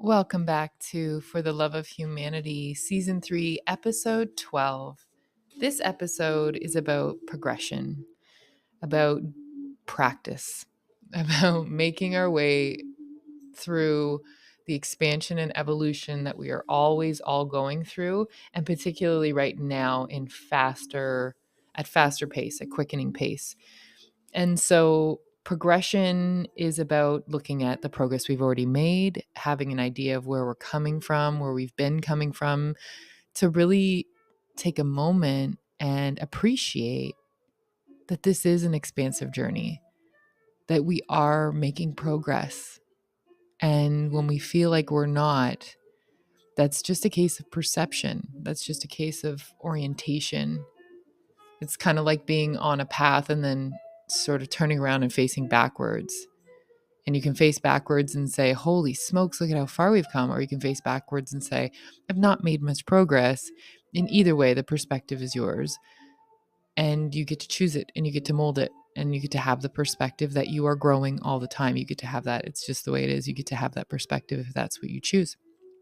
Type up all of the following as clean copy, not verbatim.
Welcome back to For the Love of Humanity, Season 3, Episode 12. This episode is about progression, about practice, about making our way through the expansion and evolution that we are always all going through, and particularly right now at faster pace, at quickening pace. And so progression is about looking at the progress we've already made, having an idea of where we're coming from, where we've been coming from, to really take a moment and appreciate that this is an expansive journey, that we are making progress. And when we feel like we're not, that's just a case of perception. That's just a case of orientation. It's kind of like being on a path and then sort of turning around and facing backwards. And you can face backwards and say, holy smokes, look at how far we've come. Or you can face backwards and say, I've not made much progress. In either way, the perspective is yours. And you get to choose it and you get to mold it. And you get to have the perspective that you are growing all the time. You get to have that. It's just the way it is. You get to have that perspective if that's what you choose.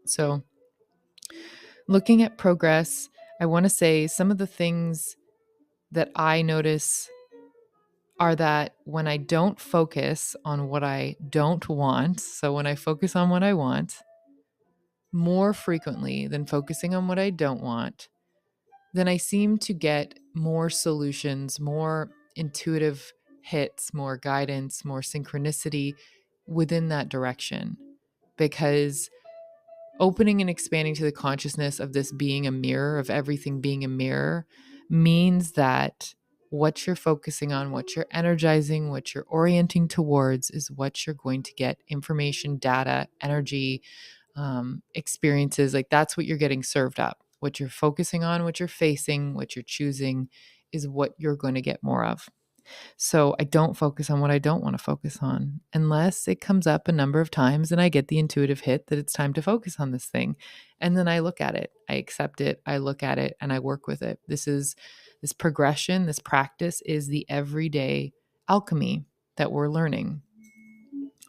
So, looking at progress, I want to say some of the things that I notice are that when I don't focus on what I don't want, so when I focus on what I want more frequently than focusing on what I don't want, then I seem to get more solutions, more intuitive hits, more guidance, more synchronicity within that direction. Because opening and expanding to the consciousness of this being a mirror, of everything being a mirror, means that what you're focusing on, what you're energizing, what you're orienting towards is what you're going to get information, data, energy, experiences. Like that's what you're getting served up. What you're focusing on, what you're facing, what you're choosing is what you're going to get more of. So I don't focus on what I don't want to focus on unless it comes up a number of times and I get the intuitive hit that it's time to focus on this thing. And then I look at it, I accept it, I look at it, and I work with it. This progression, this practice is the everyday alchemy that we're learning.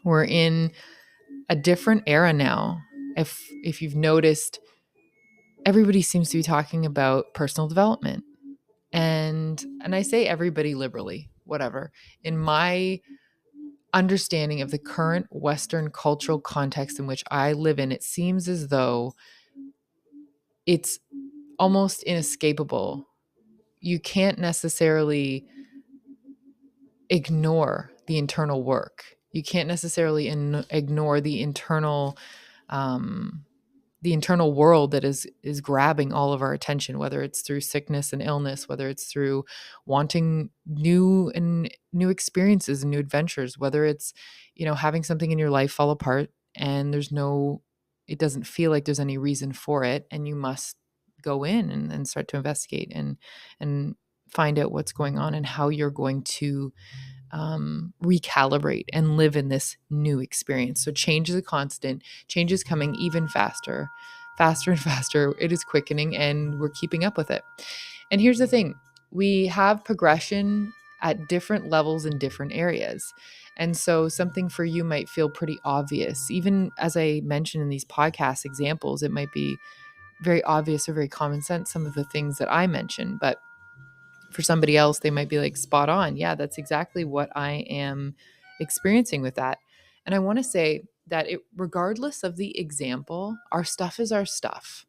We're in a different era now. If you've noticed, everybody seems to be talking about personal development. And I say everybody liberally, whatever. In my understanding of the current Western cultural context in which I live in, it seems as though it's almost inescapable. You can't necessarily ignore the internal work. You can't necessarily ignore the internal world that is grabbing all of our attention, whether it's through sickness and illness, whether it's through wanting new experiences and new adventures, whether it's, having something in your life fall apart and it doesn't feel like there's any reason for it. And you must go in and start to investigate and find out what's going on and how you're going to recalibrate and live in this new experience. So change is a constant. Change is coming even faster and faster. It is quickening and we're keeping up with it. And here's the thing. We have progression at different levels in different areas. And so something for you might feel pretty obvious. Even as I mentioned in these podcast examples, it might be very obvious or very common sense, some of the things that I mentioned, but for somebody else, they might be like, spot on. Yeah, that's exactly what I am experiencing with that. And I want to say that regardless of the example, our stuff is our stuff.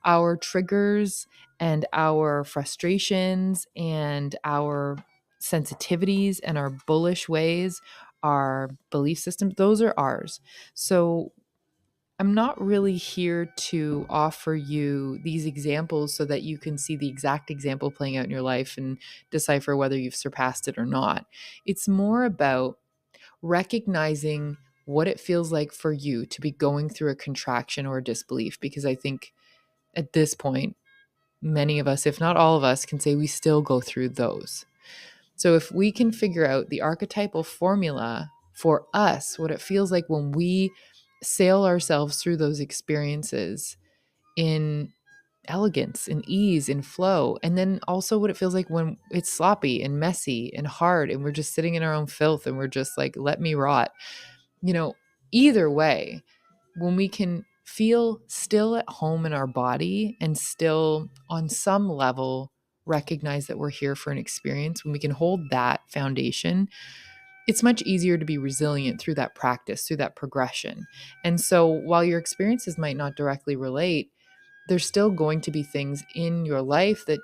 Our triggers and our frustrations and our sensitivities and our bullish ways, our belief systems, those are ours. So I'm not really here to offer you these examples so that you can see the exact example playing out in your life and decipher whether you've surpassed it or not. It's more about recognizing what it feels like for you to be going through a contraction or a disbelief, because I think at this point, many of us, if not all of us, can say we still go through those. So if we can figure out the archetypal formula for us, what it feels like when we sail ourselves through those experiences in elegance, in ease, in flow, and then also what it feels like when it's sloppy and messy and hard and we're just sitting in our own filth and we're just like, let me rot. Either way, when we can feel still at home in our body and still on some level recognize that we're here for an experience, when we can hold that foundation, it's much easier to be resilient through that practice, through that progression. And so while your experiences might not directly relate, there's still going to be things in your life that,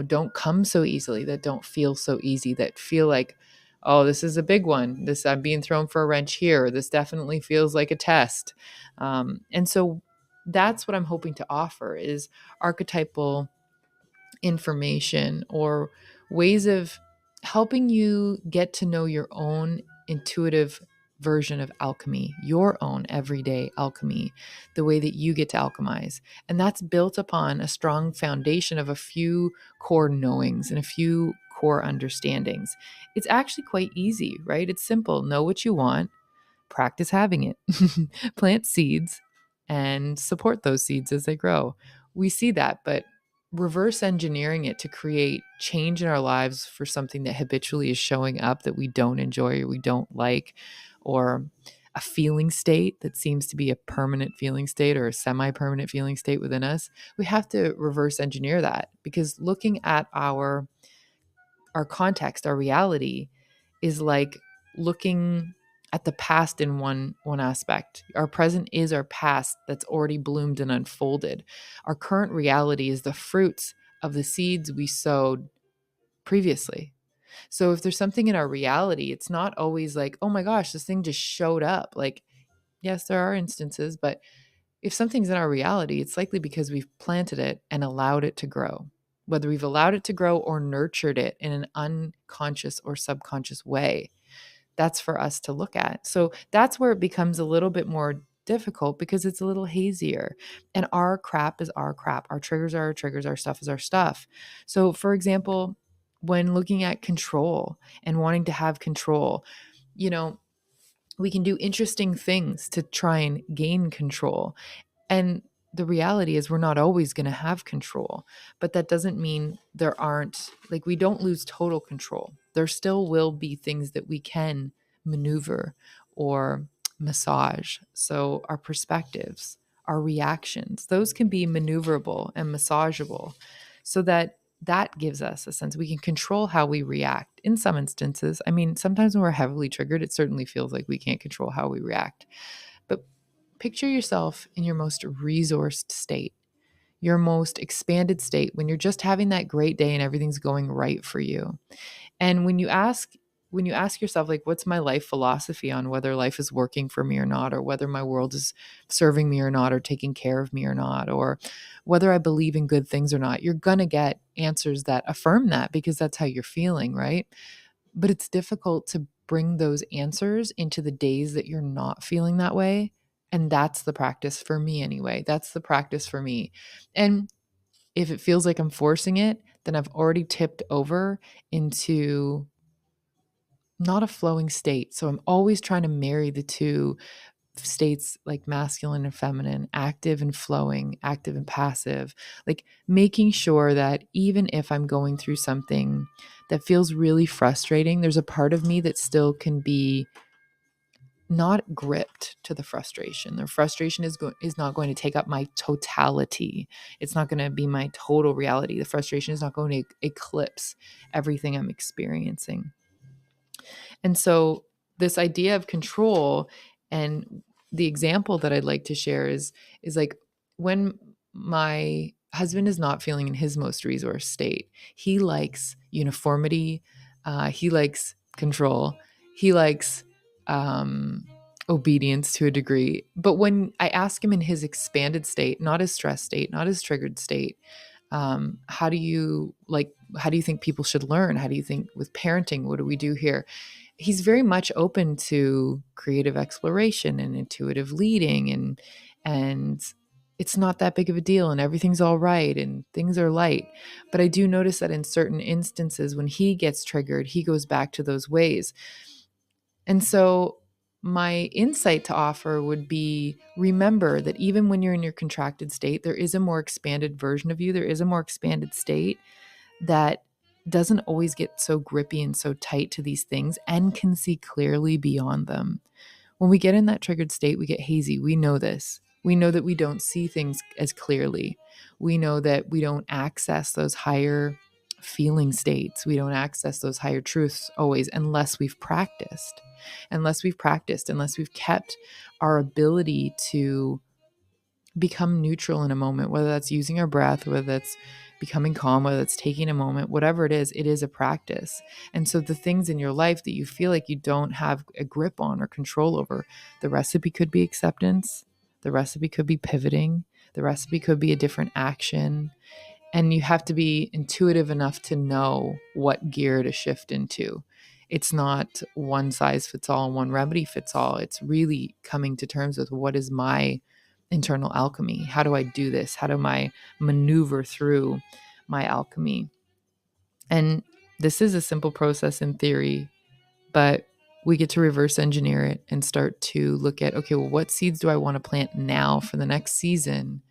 don't come so easily, that don't feel so easy, that feel like, oh, this is a big one. This, I'm being thrown for a wrench here. This definitely feels like a test. And so that's what I'm hoping to offer is archetypal information or ways of helping you get to know your own intuitive version of alchemy, your own everyday alchemy, the way that you get to alchemize. And that's built upon a strong foundation of a few core knowings and a few core understandings. It's actually quite easy, right? It's simple. Know what you want, practice having it, plant seeds, and support those seeds as they grow. We see that, but reverse engineering it to create change in our lives for something that habitually is showing up that we don't enjoy or we don't like, or a feeling state that seems to be a permanent feeling state or a semi-permanent feeling state within us, we have to reverse engineer that, because looking at our context, our reality, is like looking at the past in one aspect. Our present is our past that's already bloomed and unfolded. Our current reality is the fruits of the seeds we sowed previously. So if there's something in our reality, it's not always like, oh my gosh, this thing just showed up. Like, yes, there are instances, but if something's in our reality, it's likely because we've planted it and allowed it to grow. Whether we've allowed it to grow or nurtured it in an unconscious or subconscious way, that's for us to look at. So that's where it becomes a little bit more difficult, because it's a little hazier. And our crap is our crap. Our triggers are our triggers. Our stuff is our stuff. So, for example, when looking at control and wanting to have control, we can do interesting things to try and gain control. And the reality is we're not always going to have control, but that doesn't mean there aren't, like, we don't lose total control. There still will be things that we can maneuver or massage. So our perspectives, our reactions, those can be maneuverable and massageable, so that gives us a sense we can control how we react in some instances. I mean, sometimes when we're heavily triggered, it certainly feels like we can't control how we react. But picture yourself in your most resourced state, your most expanded state, when you're just having that great day and everything's going right for you. And when you ask yourself, like, what's my life philosophy on whether life is working for me or not, or whether my world is serving me or not, or taking care of me or not, or whether I believe in good things or not, you're going to get answers that affirm that, because that's how you're feeling, right? But it's difficult to bring those answers into the days that you're not feeling that way. And that's the practice for me anyway. That's the practice for me. And if it feels like I'm forcing it, then I've already tipped over into not a flowing state. So I'm always trying to marry the two states, like masculine and feminine, active and flowing, active and passive, like making sure that even if I'm going through something that feels really frustrating, there's a part of me that still can be not gripped to the frustration. The frustration is not going to take up my totality. It's not going to be my total reality. The frustration is not going to eclipse everything I'm experiencing. And so this idea of control, and the example that I'd like to share is like, when my husband is not feeling in his most resource state, he likes uniformity, he likes control, he likes obedience to a degree. But when I ask him in his expanded state, not his stress state, not his triggered state, how do you think people should learn? How do you think with parenting, what do we do here? He's very much open to creative exploration and intuitive leading, and it's not that big of a deal, and everything's all right and things are light. But I do notice that in certain instances, when he gets triggered, he goes back to those ways. And so my insight to offer would be, remember that even when you're in your contracted state, there is a more expanded version of you. There is a more expanded state that doesn't always get so grippy and so tight to these things and can see clearly beyond them. When we get in that triggered state, we get hazy. We know this. We know that we don't see things as clearly. We know that we don't access those higher feeling states. We don't access those higher truths always unless we've practiced. Unless we've kept our ability to become neutral in a moment, whether that's using our breath, whether that's becoming calm, whether that's taking a moment, whatever it is a practice. And so the things in your life that you feel like you don't have a grip on or control over, the recipe could be acceptance, the recipe could be pivoting, the recipe could be a different action. And you have to be intuitive enough to know what gear to shift into. It's not one size fits all, one remedy fits all. It's really coming to terms with what is my internal alchemy? How do I do this? How do I maneuver through my alchemy? And this is a simple process in theory, but we get to reverse engineer it and start to look at, okay, well, what seeds do I want to plant now for the next season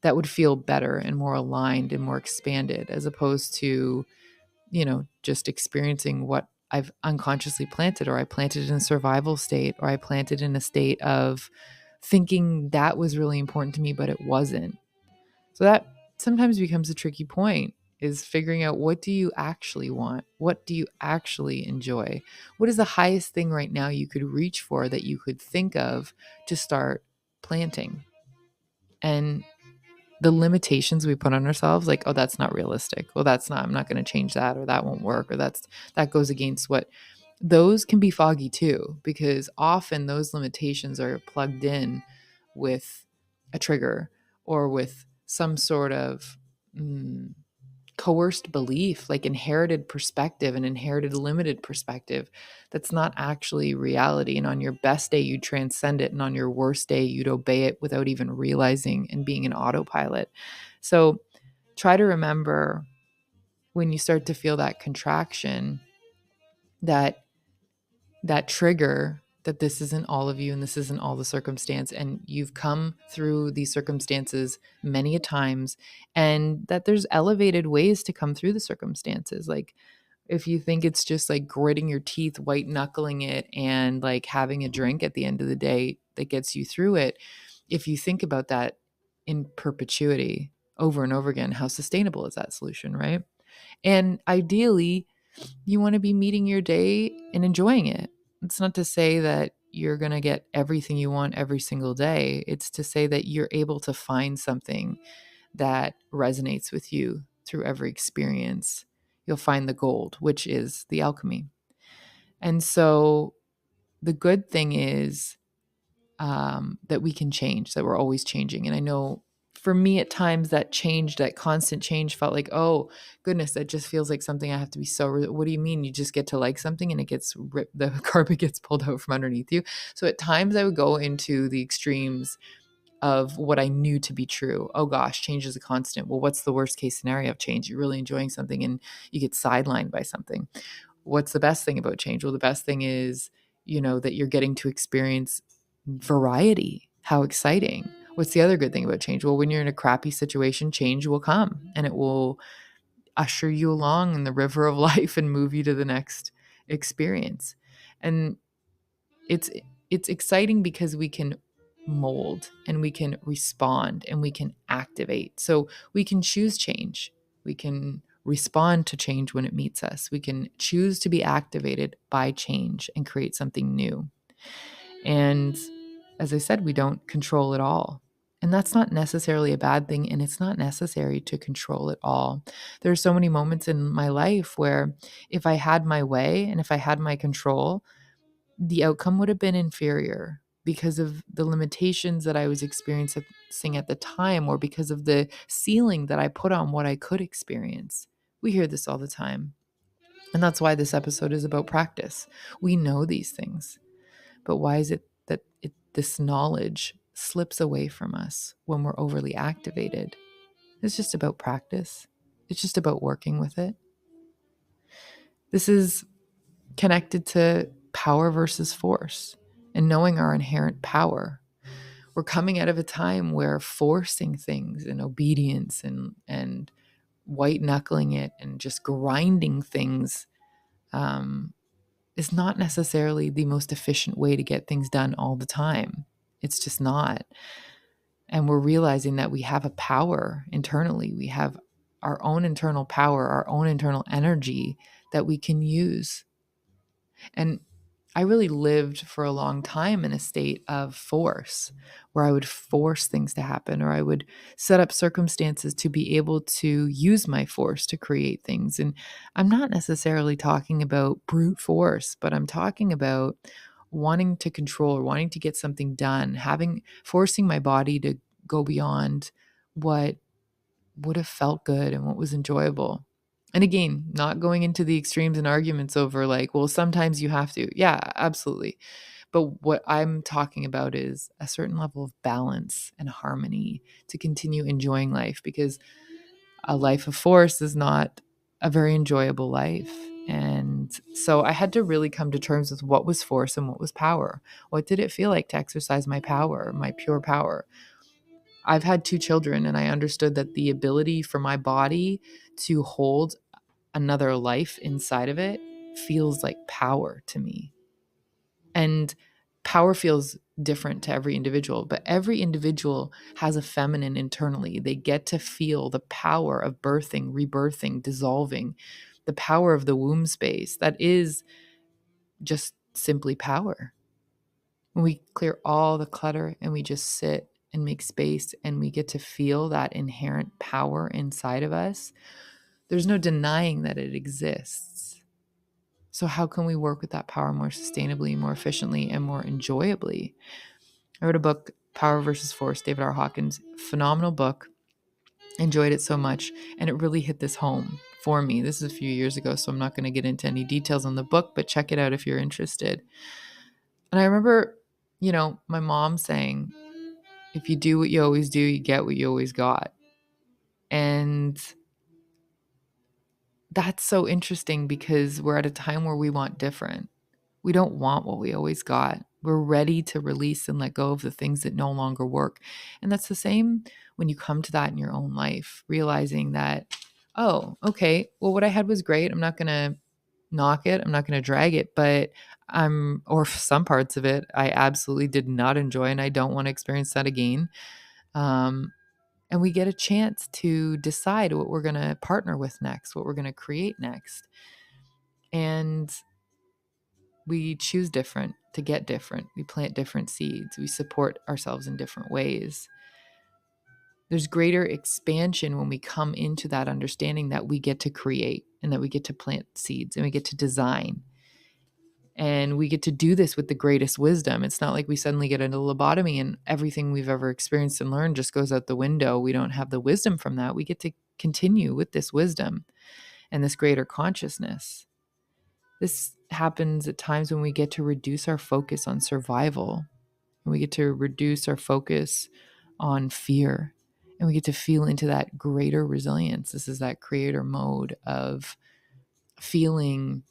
that would feel better and more aligned and more expanded, as opposed to, just experiencing what I've unconsciously planted, or I planted in a survival state, or I planted in a state of thinking that was really important to me, but it wasn't. So that sometimes becomes a tricky point, is figuring out, what do you actually want? What do you actually enjoy? What is the highest thing right now you could reach for, that you could think of to start planting? And the limitations we put on ourselves, like, oh, that's not realistic. Well, I'm not going to change that, or that won't work, or that goes against what, those can be foggy too, because often those limitations are plugged in with a trigger, or with some sort of coerced belief, like inherited perspective, and inherited limited perspective that's not actually reality. And on your best day, you'd transcend it. And on your worst day, you'd obey it without even realizing, and being an autopilot. So try to remember, when you start to feel that contraction, that trigger, that this isn't all of you, and this isn't all the circumstance, and you've come through these circumstances many a times, and that there's elevated ways to come through the circumstances. Like, if you think it's just like gritting your teeth, white knuckling it, and like having a drink at the end of the day that gets you through it, if you think about that in perpetuity over and over again, how sustainable is that solution, right? And ideally, you want to be meeting your day and enjoying it. It's not to say that you're going to get everything you want every single day. It's to say that you're able to find something that resonates with you through every experience. You'll find the gold, which is the alchemy. And so the good thing is, that we can change, that we're always changing. And I know for me at times, that change, that constant change, felt like, oh goodness, that just feels like something I have to be what do you mean? You just get to like something and it gets ripped, the carpet gets pulled out from underneath you. So at times I would go into the extremes of what I knew to be true. Oh gosh, change is a constant. Well, what's the worst case scenario of change? You're really enjoying something and you get sidelined by something. What's the best thing about change? Well, the best thing is, that you're getting to experience variety. How exciting. What's the other good thing about change? Well, when you're in a crappy situation, change will come and it will usher you along in the river of life and move you to the next experience. And it's it's exciting because we can mold, and we can respond, and we can activate. So we can choose change. We can respond to change when it meets us. We can choose to be activated by change and create something new. And as I said, we don't control it all. And that's not necessarily a bad thing. And it's not necessary to control it all. There are so many moments in my life where, if I had my way and if I had my control, the outcome would have been inferior, because of the limitations that I was experiencing at the time, or because of the ceiling that I put on what I could experience. We hear this all the time. And that's why this episode is about practice. We know these things, but why is it that this knowledge slips away from us when we're overly activated? It's just about practice. It's just about working with it. This is connected to power versus force, and knowing our inherent power. We're coming out of a time where forcing things and obedience and white knuckling it and just grinding things, is not necessarily the most efficient way to get things done all the time. It's just not. And we're realizing that we have a power internally. We have our own internal power, our own internal energy that we can use. And I really lived for a long time in a state of force where I would force things to happen, or I would set up circumstances to be able to use my force to create things. And I'm not necessarily talking about brute force, but I'm talking about wanting to control or wanting to get something done, forcing my body to go beyond what would have felt good and what was enjoyable. And again, not going into the extremes and arguments over like, well, sometimes you have to. Yeah, absolutely. But what I'm talking about is a certain level of balance and harmony to continue enjoying life, because a life of force is not a very enjoyable life. And so I had to really come to terms with what was force and what was power. What did it feel like to exercise my power, my pure power? I've had 2 children, and I understood that the ability for my body to hold another life inside of it feels like power to me. And power feels different to every individual, but every individual has a feminine internally. They get to feel the power of birthing, rebirthing, dissolving, the power of the womb space. That is just simply power. When we clear all the clutter and we just sit and make space and we get to feel that inherent power inside of us, there's no denying that it exists. So how can we work with that power more sustainably, more efficiently, and more enjoyably? I wrote a book, Power versus Force, David R. Hawkins, phenomenal book. Enjoyed it so much, and it really hit this home for me. This is a few years ago, so I'm not going to get into any details on the book, but check it out if you're interested. And I remember, my mom saying, if you do what you always do, you get what you always got. And that's so interesting because we're at a time where we want different. We don't want what we always got. We're ready to release and let go of the things that no longer work. And that's the same when you come to that in your own life, realizing that, oh, okay, well, what I had was great. I'm not going to knock it. I'm not going to drag it, but or some parts of it, I absolutely did not enjoy, and I don't want to experience that again. And we get a chance to decide what we're going to partner with next, what we're going to create next. And we choose different to get different. We plant different seeds. We support ourselves in different ways. There's greater expansion when we come into that understanding that we get to create and that we get to plant seeds and we get to design. And we get to do this with the greatest wisdom. It's not like we suddenly get into lobotomy and everything we've ever experienced and learned just goes out the window. We don't have the wisdom from that. We get to continue with this wisdom and this greater consciousness. This happens at times when we get to reduce our focus on survival, and we get to reduce our focus on fear, and we get to feel into that greater resilience. This is that creator mode of feeling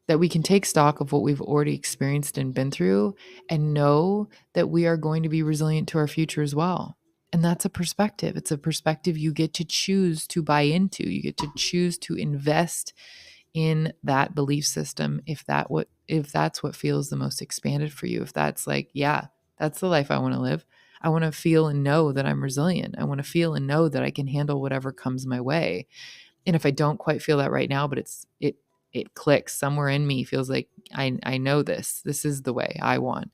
that we can take stock of what we've already experienced and been through and know that we are going to be resilient to our future as well. And that's a perspective. It's a perspective you get to choose to buy into. You get to choose to invest in that belief system if that's what feels the most expanded for you. If that's like, yeah, that's the life I want to live. I want to feel and know that I'm resilient. I want to feel and know that I can handle whatever comes my way. And if I don't quite feel that right now, but it clicks somewhere in me, feels like I know this is the way I want,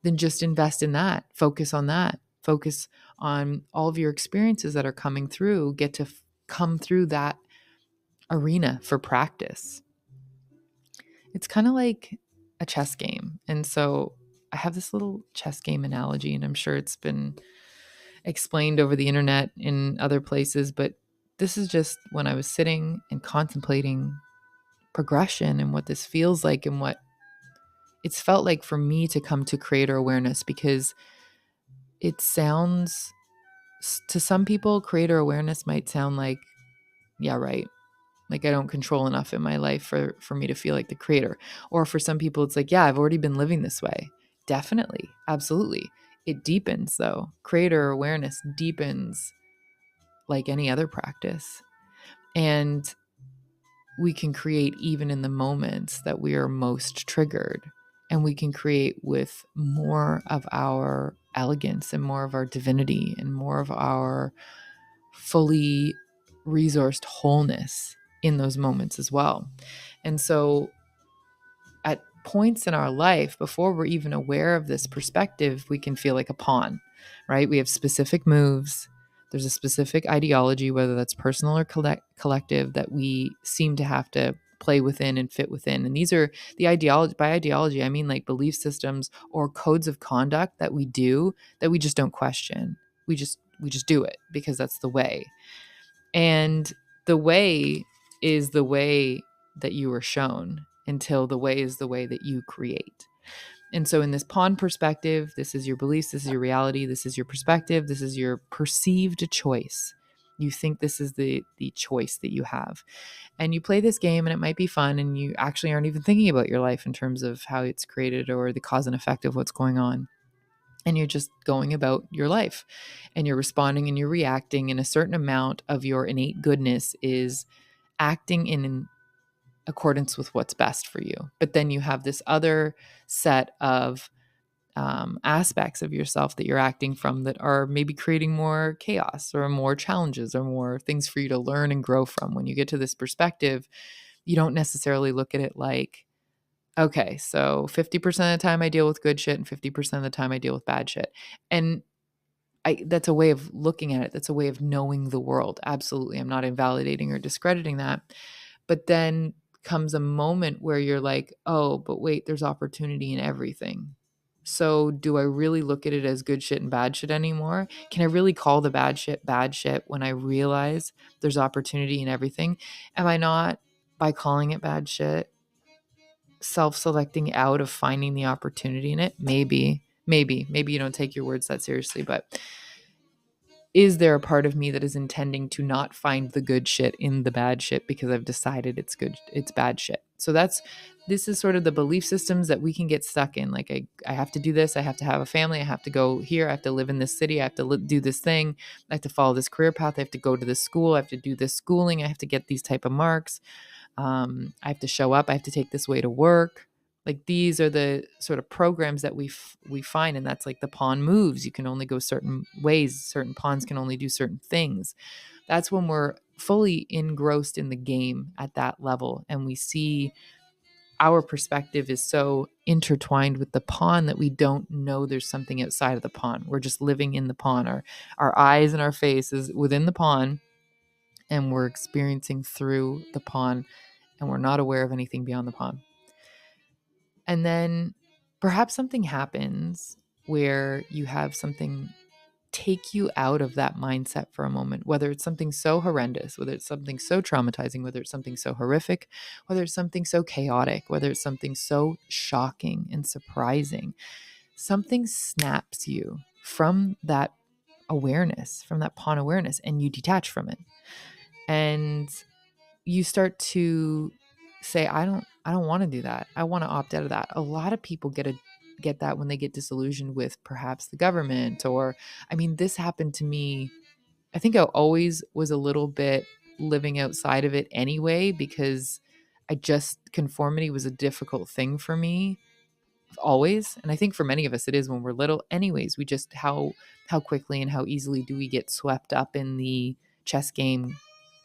then just invest in that. Focus on that. Focus on all of your experiences that are coming through. Get to come through that arena for practice. It's kind of like a chess game. And so I have this little chess game analogy, and I'm sure it's been explained over the internet in other places, but this is just when I was sitting and contemplating progression and what this feels like and what it's felt like for me to come to creator awareness, because it sounds, to some people, creator awareness might sound like, yeah, right. Like I don't control enough in my life for me to feel like the creator. Or for some people, it's like, yeah, I've already been living this way. Definitely. Absolutely. It deepens though. Creator awareness deepens like any other practice. And we can create even in the moments that we are most triggered. and we can create with more of our elegance and more of our divinity and more of our fully resourced wholeness in those moments as well. And so at points in our life, before we're even aware of this perspective, we can feel like a pawn, right? We have specific moves. There's a specific ideology, whether that's personal or collective, that we seem to have to play within and fit within. And these are the ideology. By ideology, I mean like belief systems or codes of conduct that we do that we just don't question. We just do it because that's the way. And the way is the way that you were shown until the way is the way that you create. And so, in this pawn perspective, this is your beliefs, this is your reality, this is your perspective, this is your perceived choice. You think this is the choice that you have. And you play this game, and it might be fun, and you actually aren't even thinking about your life in terms of how it's created or the cause and effect of what's going on. And you're just going about your life, and you're responding and you're reacting, and a certain amount of your innate goodness is acting in accordance with what's best for you. But then you have this other set of aspects of yourself that you're acting from that are maybe creating more chaos or more challenges or more things for you to learn and grow from. When you get to this perspective, you don't necessarily look at it like, okay, so 50% of the time I deal with good shit and 50% of the time I deal with bad shit. And that's a way of looking at it. That's a way of knowing the world. Absolutely. I'm not invalidating or discrediting that. But then comes a moment where you're like, oh, but wait, there's opportunity in everything. So do I really look at it as good shit and bad shit anymore? Can I really call the bad shit when I realize there's opportunity in everything? Am I not, by calling it bad shit, self-selecting out of finding the opportunity in it? Maybe you don't take your words that seriously, but is there a part of me that is intending to not find the good shit in the bad shit because I've decided it's bad shit? So this is sort of the belief systems that we can get stuck in. Like, I have to do this. I have to have a family. I have to go here. I have to live in this city. I have to do this thing. I have to follow this career path. I have to go to this school. I have to do this schooling. I have to get these type of marks. I have to show up. I have to take this way to work. Like, these are the sort of programs that we find, and that's like the pawn moves. You can only go certain ways. Certain pawns can only do certain things. That's when we're fully engrossed in the game at that level, and we see our perspective is so intertwined with the pawn that we don't know there's something outside of the pawn. We're just living in the pawn. Our eyes and our face is within the pawn, and we're experiencing through the pawn, and we're not aware of anything beyond the pawn. And then perhaps something happens where you have something take you out of that mindset for a moment, whether it's something so horrendous, whether it's something so traumatizing, whether it's something so horrific, whether it's something so chaotic, whether it's something so shocking and surprising. Something snaps you from that awareness, from that pawn awareness, and you detach from it. And you start to say, I don't want to do that. I want to opt out of that. A lot of people get that when they get disillusioned with perhaps the government, or, I mean, this happened to me. I think I always was a little bit living outside of it anyway, because conformity was a difficult thing for me always. And I think for many of us it is when we're little anyways. We just, how quickly and how easily do we get swept up in the chess game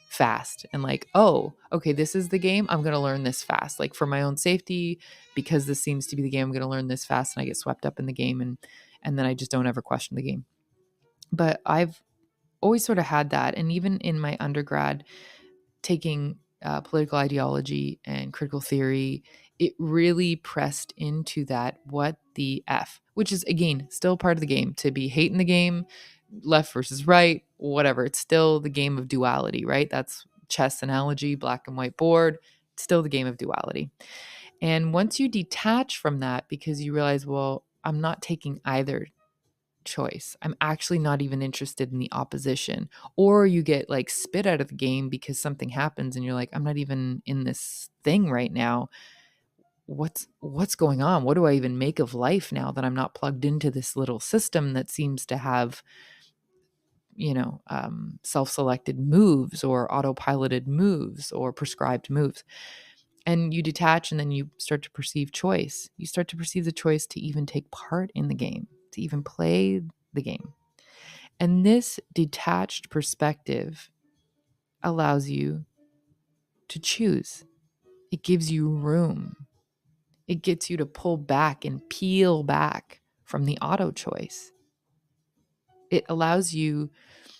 fast, and like, oh, okay, this is the game, I'm going to learn this fast, like for my own safety, because this seems to be the game, I'm going to learn this fast, and I get swept up in the game, and then I just don't ever question the game. But I've always sort of had that. And even in my undergrad, taking political ideology and critical theory, it really pressed into that, what the F, which is, again, still part of the game, to be hating the game, left versus right, whatever. It's still the game of duality, right? That's chess analogy, black and white board, it's still the game of duality. And once you detach from that, because you realize, well, I'm not taking either choice, I'm actually not even interested in the opposition, or you get like spit out of the game because something happens and you're like, I'm not even in this thing right now. What's going on? What do I even make of life now that I'm not plugged into this little system that seems to have, self-selected moves or autopiloted moves or prescribed moves? And you detach, and then you start to perceive choice. You start to perceive the choice to even take part in the game, to even play the game. And this detached perspective allows you to choose. It gives you room. It gets you to pull back and peel back from the auto choice. It allows you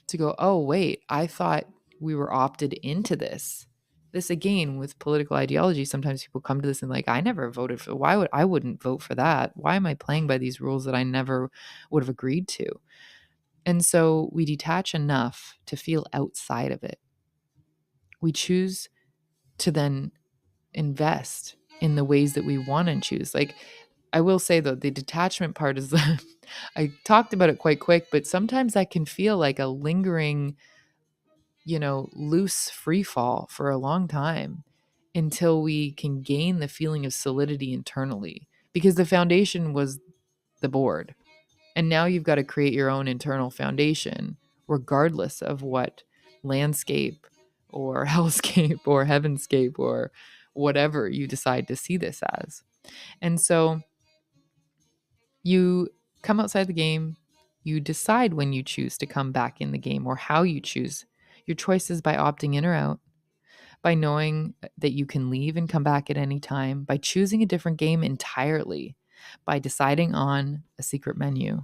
to go, oh, wait, I thought we were opted into this. This again with political ideology, sometimes people come to this and like, I never voted for, I wouldn't vote for that. Why am I playing by these rules that I never would have agreed to? And so we detach enough to feel outside of it. We choose to then invest in the ways that we want to choose. Like, I will say though, the detachment part is, I talked about it quite quick, but sometimes that can feel like a lingering, loose free fall for a long time until we can gain the feeling of solidity internally, because the foundation was the board. And now you've got to create your own internal foundation, regardless of what landscape or hellscape or heavenscape or whatever you decide to see this as. And so you come outside the game, you decide when you choose to come back in the game or how you choose. Your choice is by opting in or out, by knowing that you can leave and come back at any time, by choosing a different game entirely, by deciding on a secret menu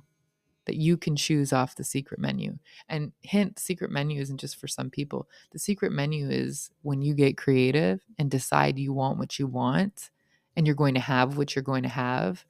that you can choose off the secret menu. And hint, the secret menu isn't just for some people. The secret menu is when you get creative and decide you want what you want and you're going to have what you're going to have,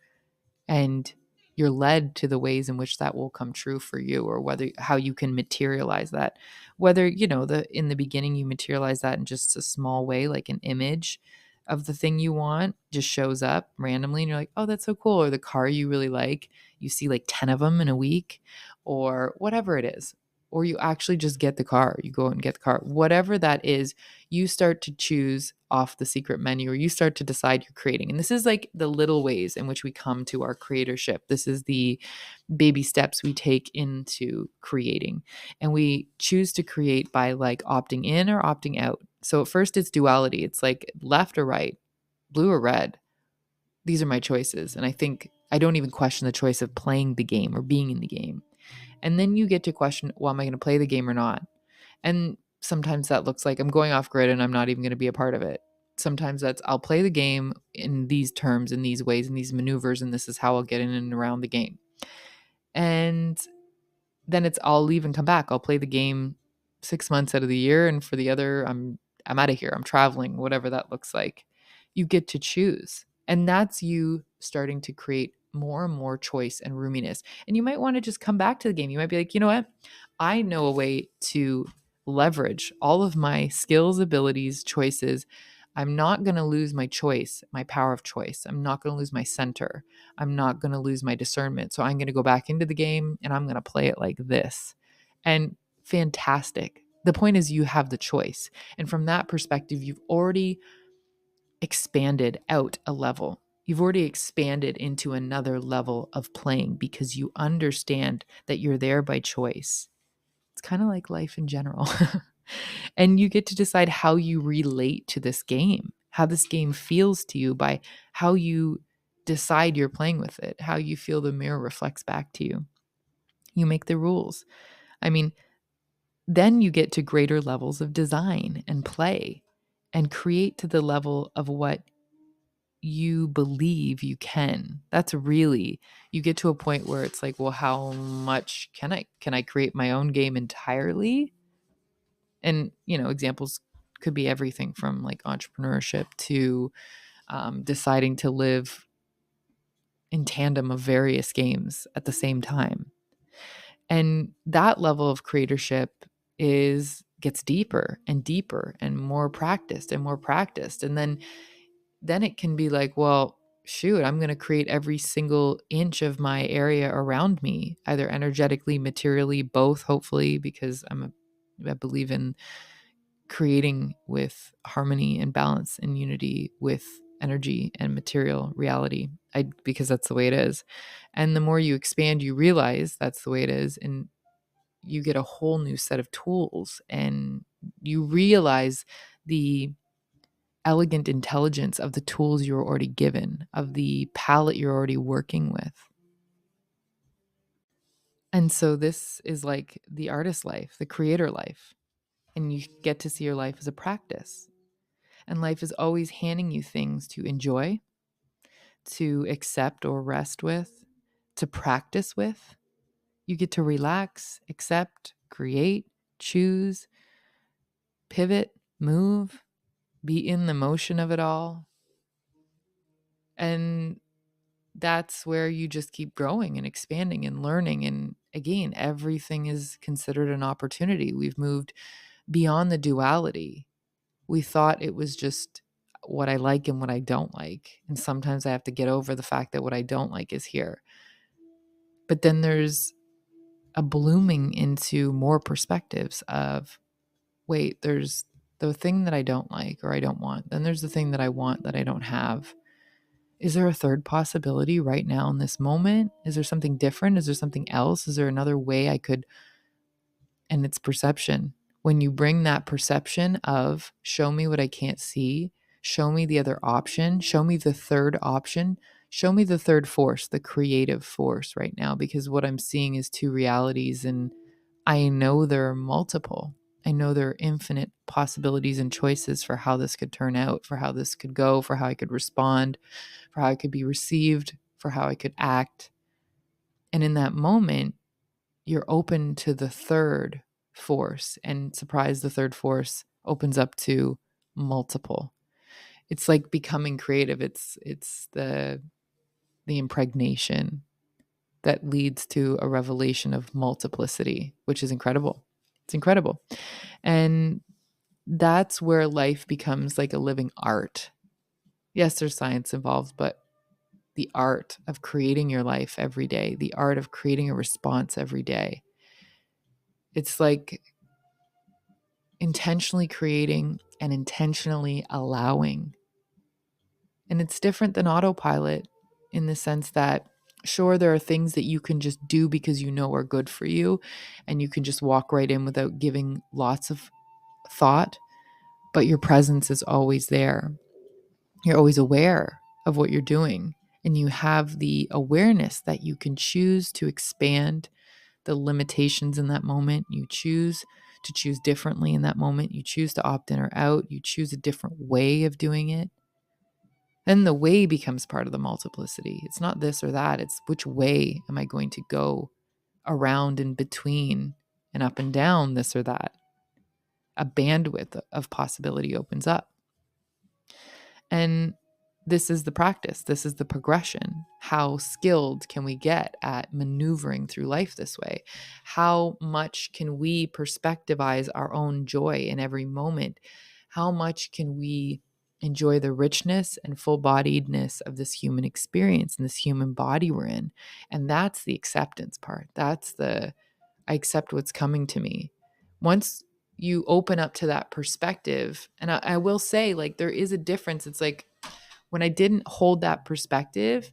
and you're led to the ways in which that will come true for you, or whether how you can materialize that. Whether in the beginning you materialize that in just a small way, like an image of the thing you want just shows up randomly and you're like, oh, that's so cool. Or the car you really like, you see like 10 of them in a week, or whatever it is. Or you actually just get the car, you go out and get the car, whatever that is. You start to choose off the secret menu, or you start to decide you're creating. And this is like the little ways in which we come to our creatorship. This is the baby steps we take into creating. And we choose to create by like opting in or opting out. So at first it's duality. It's like left or right, blue or red. These are my choices. And I think I don't even question the choice of playing the game or being in the game. And then you get to question, well, am I going to play the game or not? And sometimes that looks like I'm going off grid and I'm not even going to be a part of it. Sometimes that's I'll play the game in these terms, in these ways, in these maneuvers, and this is how I'll get in and around the game. And then it's I'll leave and come back. I'll play the game 6 months out of the year, and for the other, I'm out of here. I'm traveling, whatever that looks like. You get to choose. And that's you starting to create more and more choice and roominess. And you might want to just come back to the game. You might be like, you know what? I know a way to leverage all of my skills, abilities, choices. I'm not going to lose my choice, my power of choice. I'm not going to lose my center. I'm not going to lose my discernment. So I'm going to go back into the game and I'm going to play it like this. And fantastic. The point is you have the choice. And from that perspective, you've already expanded out a level. You've already expanded into another level of playing because you understand that you're there by choice. It's kind of like life in general. And you get to decide how you relate to this game, how this game feels to you by how you decide you're playing with it, how you feel the mirror reflects back to you. You make the rules. I mean, then you get to greater levels of design and play and create to the level of what you believe you can. That's really, you get to a point where it's like, well, how much can I create my own game entirely? And examples could be everything from like entrepreneurship to deciding to live in tandem of various games at the same time. And that level of creatorship gets deeper and deeper and more practiced and more practiced. And then it can be like, well, shoot, I'm going to create every single inch of my area around me, either energetically, materially, both, hopefully, because I believe in creating with harmony and balance and unity with energy and material reality. Because that's the way it is. And the more you expand, you realize that's the way it is. And you get a whole new set of tools, and you realize the elegant intelligence of the tools you're already given, of the palette you're already working with. And so this is like the artist life, the creator life. And you get to see your life as a practice. And life is always handing you things to enjoy, to accept or rest with, to practice with. You get to relax, accept, create, choose, pivot, move, be in the motion of it all. And that's where you just keep growing and expanding and learning. And again, everything is considered an opportunity. We've moved beyond the duality. We thought it was just what I like and what I don't like. And sometimes I have to get over the fact that what I don't like is here. But then there's a blooming into more perspectives of, wait, there's the thing that I don't like or I don't want. Then there's the thing that I want that I don't have. Is there a third possibility right now in this moment? Is there something different? Is there something else? Is there another way I could? And it's perception. When you bring that perception of show me what I can't see, show me the other option, show me the third option, show me the third force, the creative force right now, because what I'm seeing is two realities and I know there are multiple. I know there are infinite possibilities and choices for how this could turn out, for how this could go, for how I could respond, for how I could be received, for how I could act. And in that moment, you're open to the third force, and surprise, the third force opens up to multiple. It's like becoming creative. It's the impregnation that leads to a revelation of multiplicity, which is incredible. It's incredible. And that's where life becomes like a living art. Yes, there's science involved, but the art of creating your life every day, the art of creating a response every day. It's like intentionally creating and intentionally allowing. And it's different than autopilot in the sense that, sure, there are things that you can just do because you know are good for you, and you can just walk right in without giving lots of thought, but your presence is always there. You're always aware of what you're doing, and you have the awareness that you can choose to expand the limitations in that moment. You choose to choose differently in that moment. You choose to opt in or out. You choose a different way of doing it. Then the way becomes part of the multiplicity. It's not this or that. It's which way am I going to go around and between and up and down this or that. A bandwidth of possibility opens up. And this is the practice. This is the progression. How skilled can we get at maneuvering through life this way? How much can we perspectivize our own joy in every moment? How much can we enjoy the richness and full-bodiedness of this human experience and this human body we're in? And that's the acceptance part. That's the I accept what's coming to me. Once you open up to that perspective, and I will say, like, there is a difference. It's like when I didn't hold that perspective,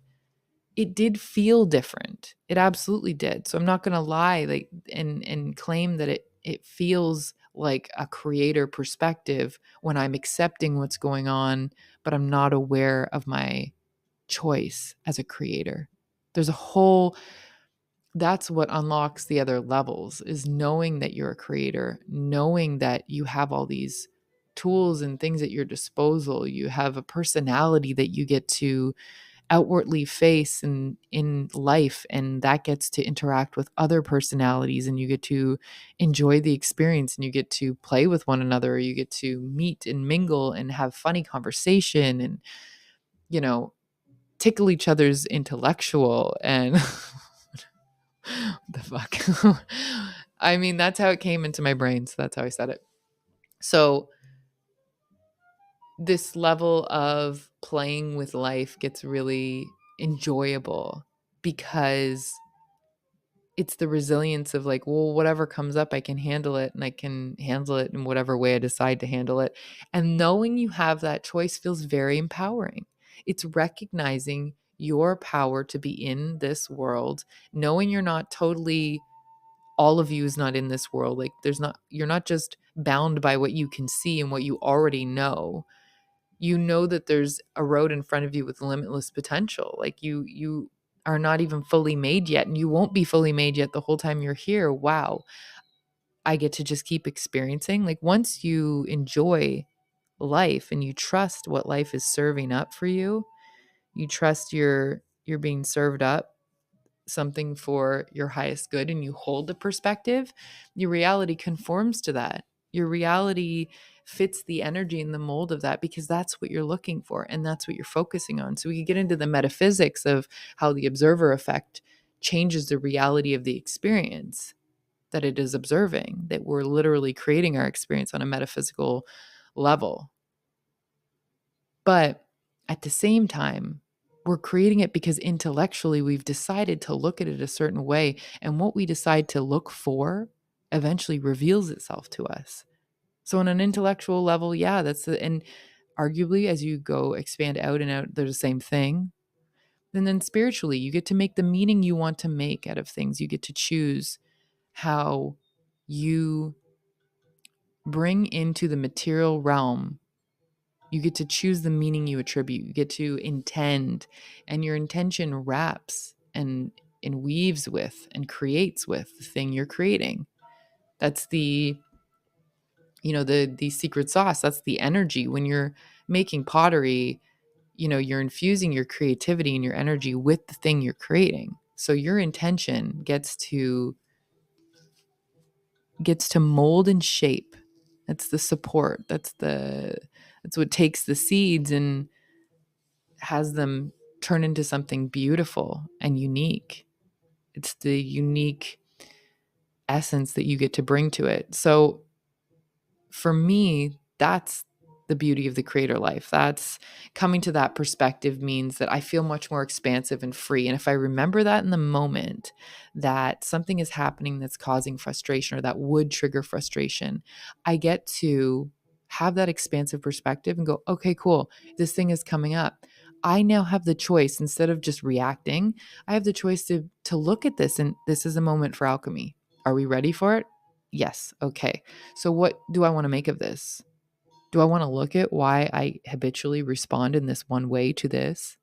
it did feel different. It absolutely did. So I'm not going to lie, like, and claim that it feels like a creator perspective when I'm accepting what's going on, but I'm not aware of my choice as a creator. There's a whole That's what unlocks the other levels, is knowing that you're a creator, knowing that you have all these tools and things at your disposal. You have a personality that you get to outwardly face in life, and that gets to interact with other personalities, and you get to enjoy the experience, and you get to play with one another, or you get to meet and mingle and have funny conversation and, you know, tickle each other's intellectual and the fuck. I mean, that's how it came into my brain. So that's how I said it. So this level of playing with life gets really enjoyable because it's the resilience of like, well, whatever comes up, I can handle it, and I can handle it in whatever way I decide to handle it. And knowing you have that choice feels very empowering. It's recognizing your power to be in this world, knowing you're not totally all of you is not in this world. Like you're not just bound by what you can see and what you already know. You know that there's a road in front of you with limitless potential. Like you are not even fully made yet, and you won't be fully made yet the whole time you're here. Wow. I get to just keep experiencing. Like once you enjoy life and you trust what life is serving up for you, you trust you're being served up something for your highest good, and you hold the perspective, your reality conforms to that. Your reality fits the energy and the mold of that, because that's what you're looking for and that's what you're focusing on. So we can get into the metaphysics of how the observer effect changes the reality of the experience that it is observing, that we're literally creating our experience on a metaphysical level. But at the same time, we're creating it because intellectually we've decided to look at it a certain way. And what we decide to look for eventually reveals itself to us. So, on an intellectual level, yeah, and arguably as you go expand out and out, they're the same thing. And then spiritually, you get to make the meaning you want to make out of things. You get to choose how you bring into the material realm. You get to choose the meaning you attribute. You get to intend, and your intention wraps and weaves with and creates with the thing you're creating. That's the secret sauce. That's the energy. When you're making pottery, you're infusing your creativity and your energy with the thing you're creating. So your intention gets to mold and shape. That's the support. That's what takes the seeds and has them turn into something beautiful and unique. It's the unique essence that you get to bring to it. So for me, that's the beauty of the creator life. That's coming to that perspective means that I feel much more expansive and free. And if I remember that in the moment, that something is happening that's causing frustration or that would trigger frustration, I get to have that expansive perspective and go, okay, cool. This thing is coming up. I now have the choice. Instead of just reacting, I have the choice to look at this, and this is a moment for alchemy. Are we ready for it? Yes. Okay. So, what do I want to make of this? Do I want to look at why I habitually respond in this one way to this?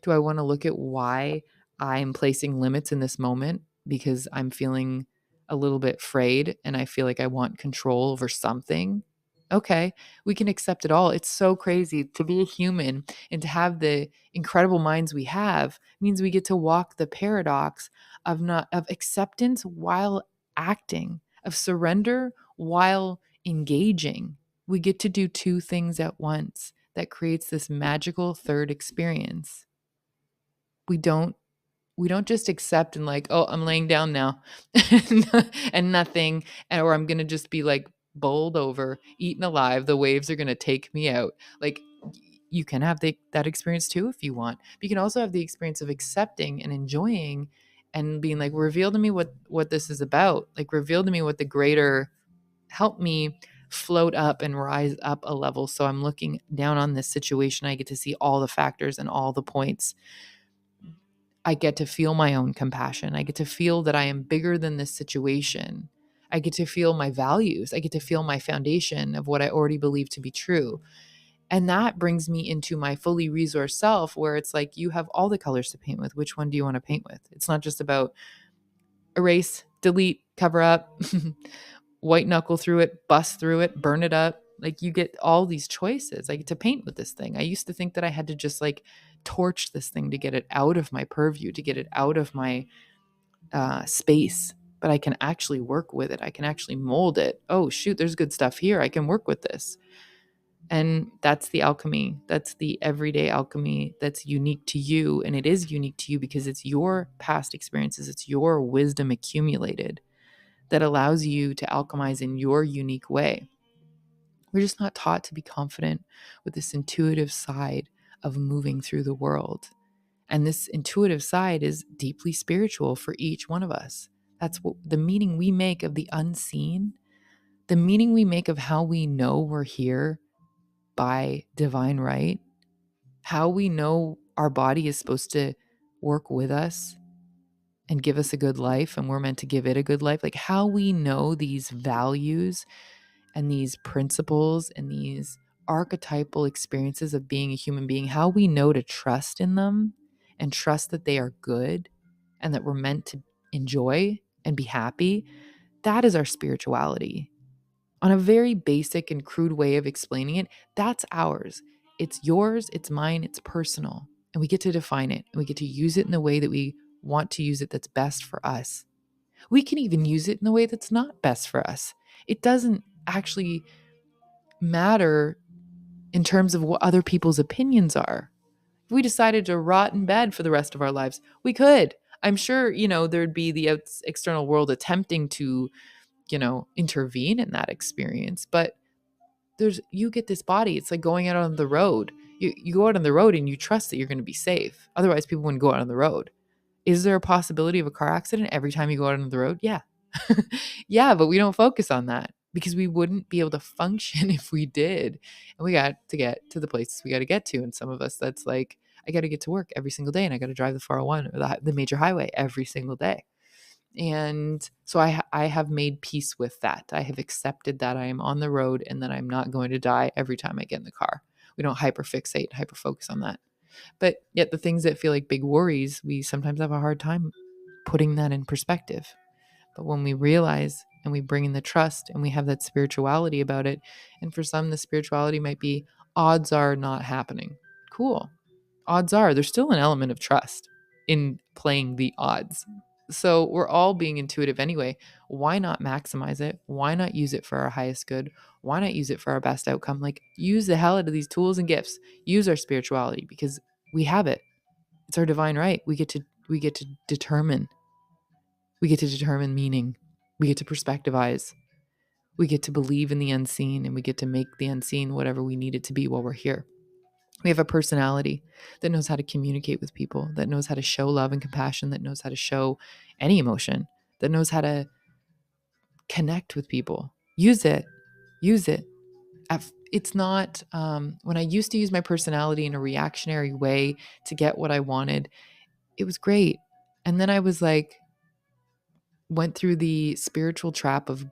Do I want to look at why I'm placing limits in this moment because I'm feeling a little bit frayed and I feel like I want control over something? Okay, we can accept it all. It's so crazy to be a human and to have the incredible minds we have means we get to walk the paradox of acceptance while acting, of surrender while engaging. We get to do two things at once that creates this magical third experience. We don't just accept and like, oh, I'm laying down now and nothing, or I'm going to just be like bowled over, eaten alive. The waves are going to take me out. Like you can have that experience too if you want. But you can also have the experience of accepting and enjoying and being like, reveal to me what this is about. Like reveal to me what the greater, help me float up and rise up a level. So I'm looking down on this situation. I get to see all the factors and all the points. I get to feel my own compassion. I get to feel that I am bigger than this situation. I get to feel my values. I get to feel my foundation of what I already believe to be true. And that brings me into my fully resourced self, where it's like you have all the colors to paint with. Which one do you want to paint with? It's not just about erase, delete, cover up, white knuckle through it, bust through it, burn it up. Like you get all these choices. I get to paint with this thing. I used to think that I had to just like torch this thing to get it out of my purview, to get it out of my space. But I can actually work with it. I can actually mold it. Oh, shoot, there's good stuff here. I can work with this. And that's the alchemy. That's the everyday alchemy that's unique to you. And it is unique to you because it's your past experiences, it's your wisdom accumulated that allows you to alchemize in your unique way. We're just not taught to be confident with this intuitive side of moving through the world. And this intuitive side is deeply spiritual for each one of us. That's what the meaning we make of the unseen, the meaning we make of how we know we're here by divine right, how we know our body is supposed to work with us and give us a good life and we're meant to give it a good life. Like how we know these values and these principles and these archetypal experiences of being a human being, how we know to trust in them and trust that they are good and that we're meant to enjoy and be happy, that is our spirituality. On a very basic and crude way of explaining it, that's ours. It's yours, it's mine, it's personal. And we get to define it and we get to use it in the way that we want to use it that's best for us. We can even use it in the way that's not best for us. It doesn't actually matter in terms of what other people's opinions are. If we decided to rot in bed for the rest of our lives, we could. I'm sure, there'd be the external world attempting to, intervene in that experience. But you get this body. It's like going out on the road. You go out on the road and you trust that you're going to be safe. Otherwise, people wouldn't go out on the road. Is there a possibility of a car accident every time you go out on the road? Yeah. Yeah, but we don't focus on that because we wouldn't be able to function if we did. And we got to get to the places we got to get to. And some of us, that's like, I got to get to work every single day and I got to drive the 401 or the major highway every single day. And so I have made peace with that. I have accepted that I am on the road and that I'm not going to die every time I get in the car. We don't hyperfixate, hyperfocus on that. But yet the things that feel like big worries, we sometimes have a hard time putting that in perspective. But when we realize and we bring in the trust and we have that spirituality about it, and for some, the spirituality might be odds are not happening. Cool. Odds are, there's still an element of trust in playing the odds. So we're all being intuitive anyway. Why not maximize it? Why not use it for our highest good? Why not use it for our best outcome? Like, use the hell out of these tools and gifts. Use our spirituality because we have it. It's our divine right. We get to determine. We get to determine meaning. We get to perspectivize. We get to believe in the unseen, and we get to make the unseen whatever we need it to be while we're here. We have a personality that knows how to communicate with people, that knows how to show love and compassion, that knows how to show any emotion, that knows how to connect with people. Use it. Use it. It's not, when I used to use my personality in a reactionary way to get what I wanted, it was great. And then I was like, went through the spiritual trap of,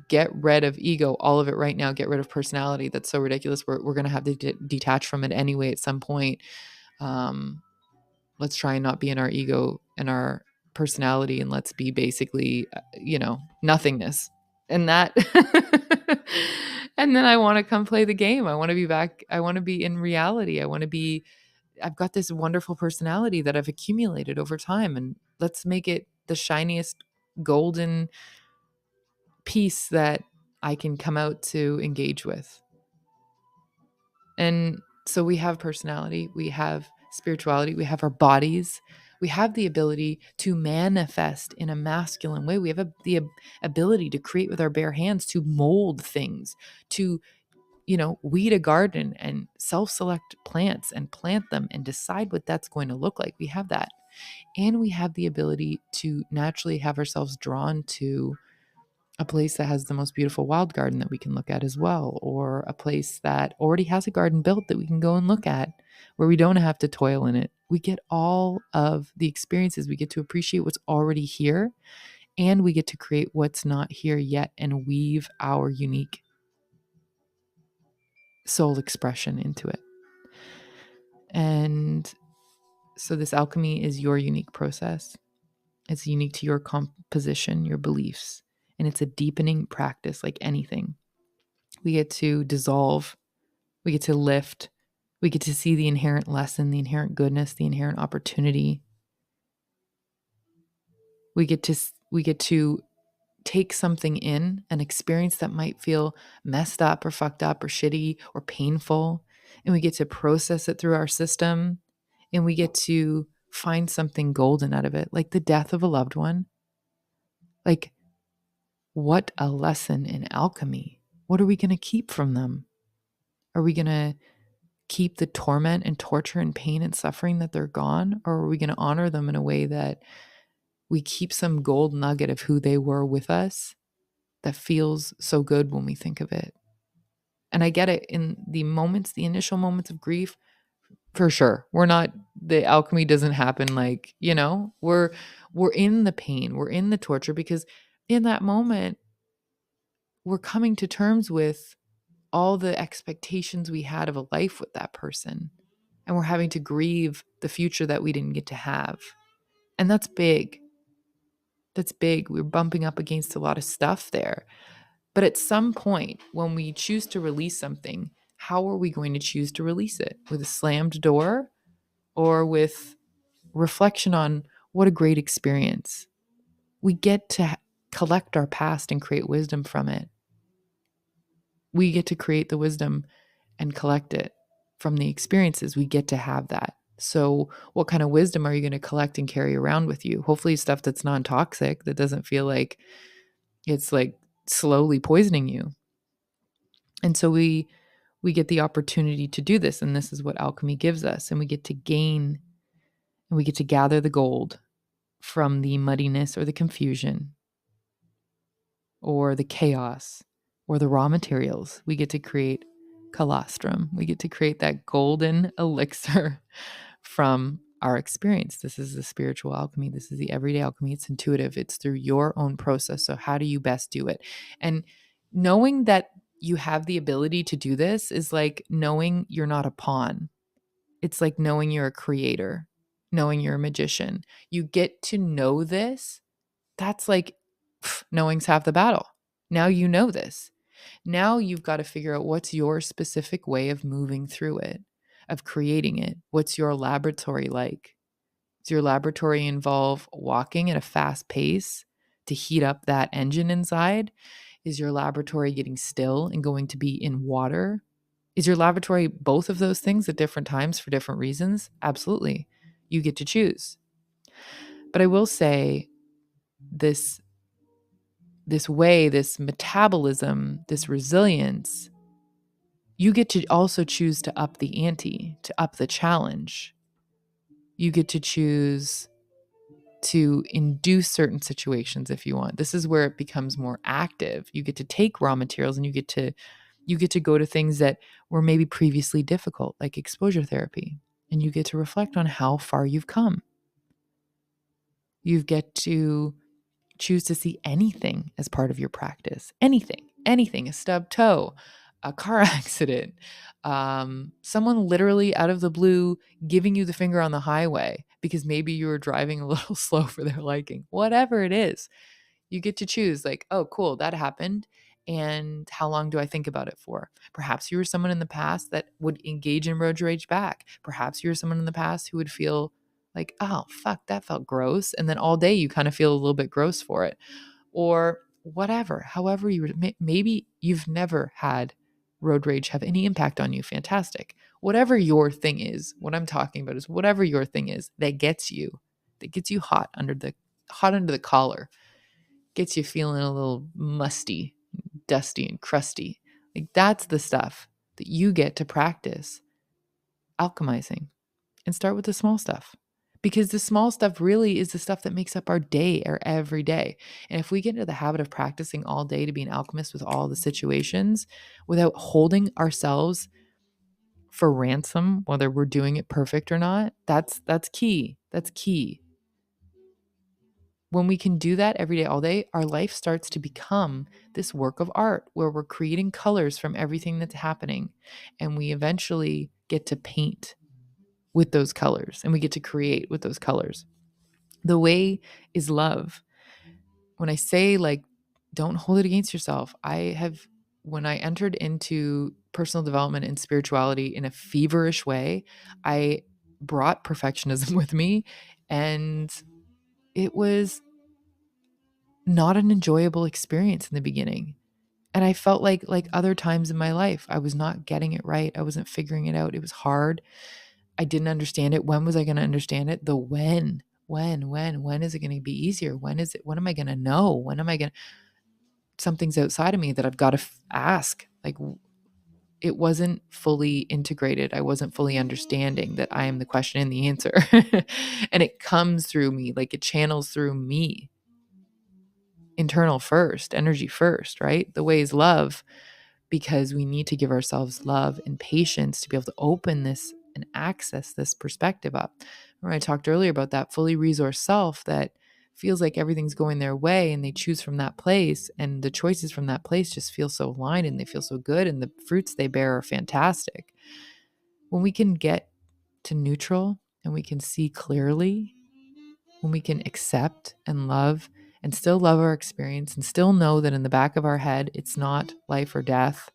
get rid of ego, all of it right now, get rid of personality. That's so ridiculous. We're going to have to detach from it anyway at some point. Let's try and not be in our ego and our personality, and let's be basically, nothingness. And that, and then I want to come play the game. I want to be back. I want to be in reality. I've got this wonderful personality that I've accumulated over time, and let's make it the shiniest golden piece that I can come out to engage with. And so we have personality, we have spirituality, we have our bodies, we have the ability to manifest in a masculine way. We have the ability to create with our bare hands, to mold things, to, weed a garden and self-select plants and plant them and decide what that's going to look like. We have that. And we have the ability to naturally have ourselves drawn to a place that has the most beautiful wild garden that we can look at as well, or a place that already has a garden built that we can go and look at, where we don't have to toil in it. We get all of the experiences. We get to appreciate what's already here, and we get to create what's not here yet and weave our unique soul expression into it. And so this alchemy is your unique process. It's unique to your composition, your beliefs, and it's a deepening practice like anything. We get to dissolve, we get to lift, we get to see the inherent lesson, the inherent goodness, the inherent opportunity. We get to take something in, an experience that might feel messed up or fucked up or shitty or painful, and we get to process it through our system, and we get to find something golden out of it, like the death of a loved one. Like, what a lesson in alchemy. What are we going to keep from them? Are we going to keep the torment and torture and pain and suffering that they're gone? Or are we going to honor them in a way that we keep some gold nugget of who they were with us that feels so good when we think of it? And I get it, in the initial moments of grief, for sure. The alchemy doesn't happen like, we're in the pain, we're in the torture, because in that moment, we're coming to terms with all the expectations we had of a life with that person. And we're having to grieve the future that we didn't get to have. And that's big. That's big. We're bumping up against a lot of stuff there. But at some point, when we choose to release something, how are we going to choose to release it? With a slammed door or with reflection on what a great experience? We get to collect our past and create wisdom from it. We get to create the wisdom and collect it from the experiences. We get to have that. So, what kind of wisdom are you going to collect and carry around with you? Hopefully, stuff that's non toxic, that doesn't feel like it's like slowly poisoning you. And so, we get the opportunity to do this. And this is what alchemy gives us. And we get to gain and we get to gather the gold from the muddiness or the confusion or the chaos or the raw materials. We get to create colostrum. We get to create that golden elixir from our experience. This is the spiritual alchemy. This is the everyday alchemy. It's intuitive. It's through your own process. So how do you best do it? And knowing that you have the ability to do this is like knowing you're not a pawn. It's like knowing you're a creator, knowing you're a magician. You get to know this. That's like knowing's half the battle. Now you know this. Now you've got to figure out what's your specific way of moving through it, of creating it. What's your laboratory like? Does your laboratory involve walking at a fast pace to heat up that engine inside? Is your laboratory getting still and going to be in water? Is your laboratory both of those things at different times for different reasons? Absolutely. You get to choose. But I will say this way, this metabolism, this resilience, you get to also choose to up the ante, to up the challenge. You get to choose to induce certain situations if you want. This is where it becomes more active. You get to take raw materials and you get to go to things that were maybe previously difficult, like exposure therapy, and you get to reflect on how far you've come. You get to choose to see anything as part of your practice. Anything, a stubbed toe, a car accident, someone literally out of the blue giving you the finger on the highway because maybe you were driving a little slow for their liking. Whatever it is, you get to choose like, oh, cool, that happened. And how long do I think about it for? Perhaps you were someone in the past that would engage in road rage back. Perhaps you were someone in the past who would feel like, oh, fuck, that felt gross. And then all day you kind of feel a little bit gross for it or whatever. However, maybe you've never had road rage have any impact on you. Fantastic. Whatever your thing is, what I'm talking about is whatever your thing is that gets you hot under the collar, gets you feeling a little musty, dusty, and crusty. Like that's the stuff that you get to practice alchemizing and start with the small stuff. Because the small stuff really is the stuff that makes up our day or every day. And if we get into the habit of practicing all day to be an alchemist with all the situations without holding ourselves for ransom, whether we're doing it perfect or not, that's key. That's key. When we can do that every day, all day, our life starts to become this work of art where we're creating colors from everything that's happening. And we eventually get to paint with those colors and we get to create with those colors. The way is love. When I say like, don't hold it against yourself, when I entered into personal development and spirituality in a feverish way, I brought perfectionism with me and it was not an enjoyable experience in the beginning. And I felt like other times in my life, I was not getting it right. I wasn't figuring it out. It was hard. I didn't understand it. When was I going to understand it? The when is it going to be easier? When am I going to know? When am I going to, something's outside of me that I've got to ask. Like it wasn't fully integrated. I wasn't fully understanding that I am the question and the answer. And it comes through me, like it channels through me. Internal first, energy first, right? The way is love, because we need to give ourselves love and patience to be able to open this and access this perspective up. Remember I talked earlier about that fully resourced self that feels like everything's going their way and they choose from that place, and the choices from that place just feel so aligned and they feel so good and the fruits they bear are fantastic. When we can get to neutral and we can see clearly, when we can accept and love and still love our experience and still know that in the back of our head it's not life or death,